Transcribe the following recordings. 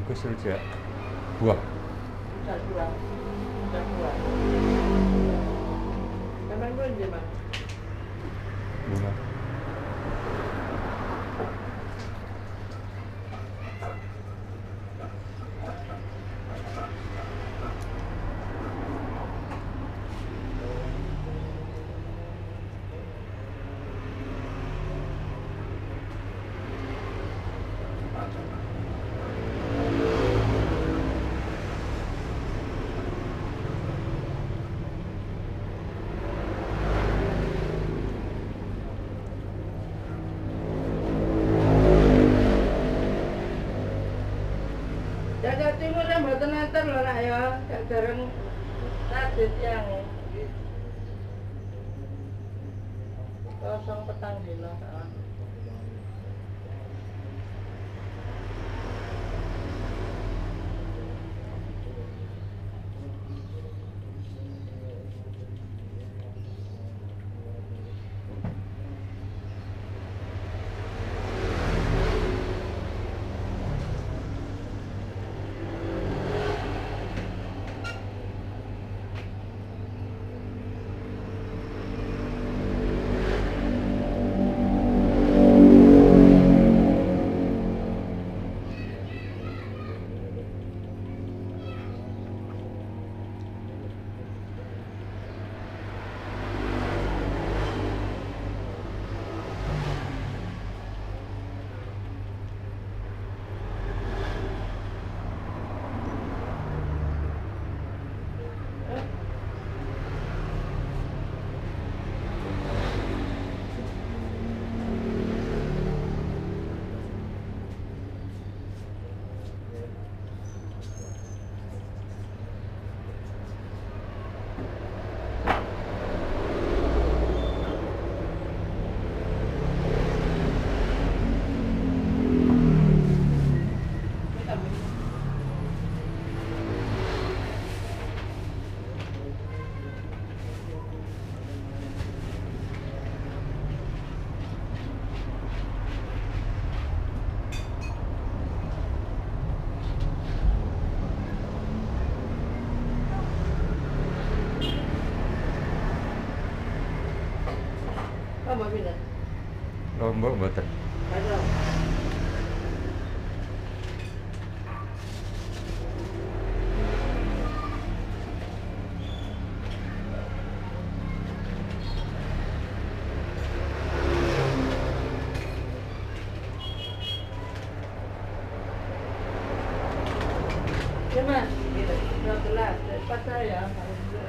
bungkus rujak buah. Udah buah. Udah buah. Kapan pun dia mah. Bunga. Jaga timur yang mboten enter lho nak ya, gak jarang radit yang kosong petang dino sak. Apa pindah? Lombok mboten. Ayo. Ya mas, udah gelas, cepat saya harus dulu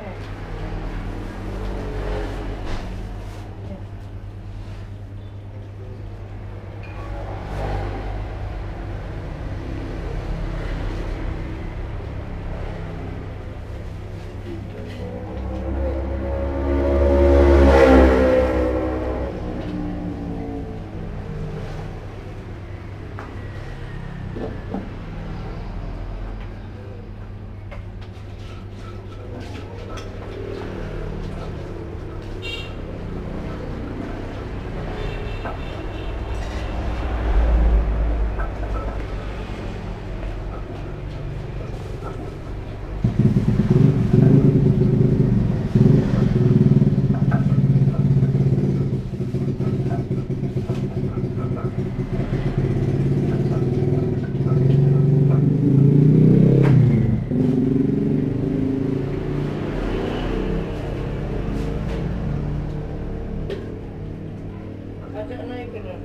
Ajak naik ke dalam.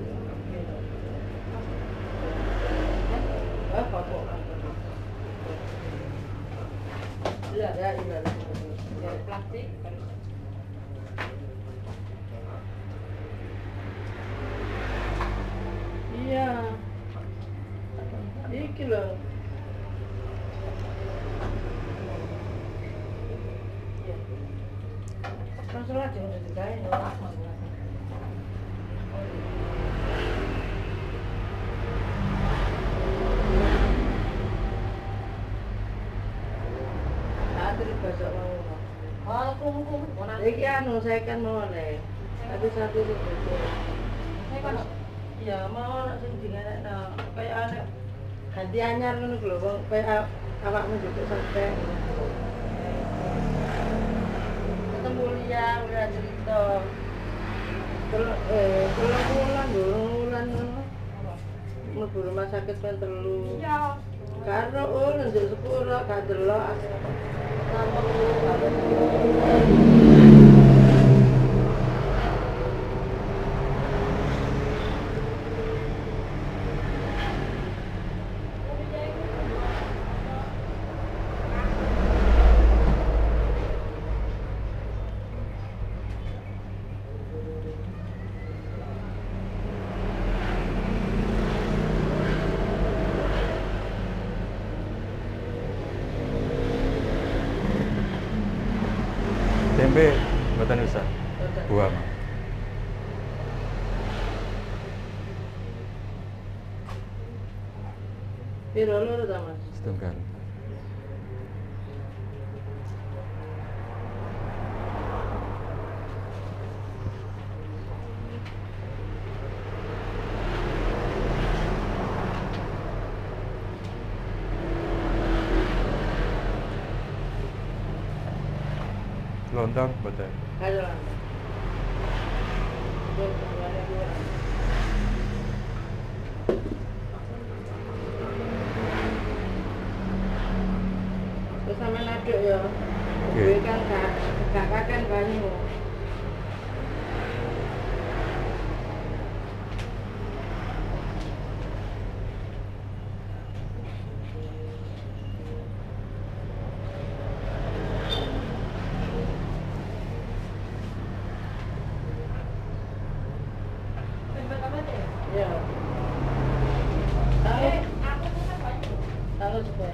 Apa kok? Iya, ya, iya. Dari plastik. Iya. Iki loh. Masalah jangan digawe ora. Iki anu saya kan mau oleh. Tapi satu itu. Saya kan ya mau nak sing digawe kayak anak Ganti anyar ngono lho wong kowe awakmu juga sampai ketemu liang udah cerita telung bulan ngono mlebu rumah sakit pun telu karo njuk sepuro gak delok Tempe mboten usah. Buah. piro loro ta Mas? Setunggal. Lontong mboten. Ayo lah. Terus sama aduk ya. Kowe kan gak kaken banyu. Ya. Tahu supaya.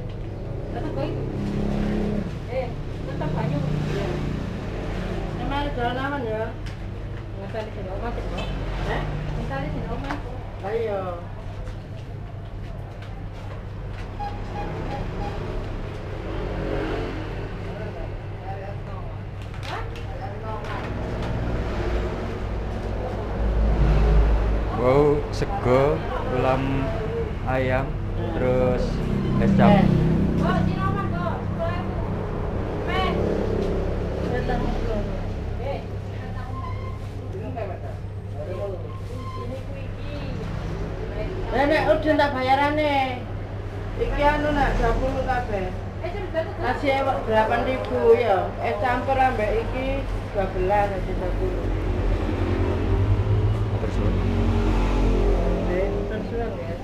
Emang jalan aman ya? Ayo. Wow, sego, ulam ayam, terus es campur. Nenek udah tak bayarane. Iki anu nak 20 kabeh. Nasi 8.000 ya. Es campur ambek iki 12 jadi 10. Terus Tersuang ya.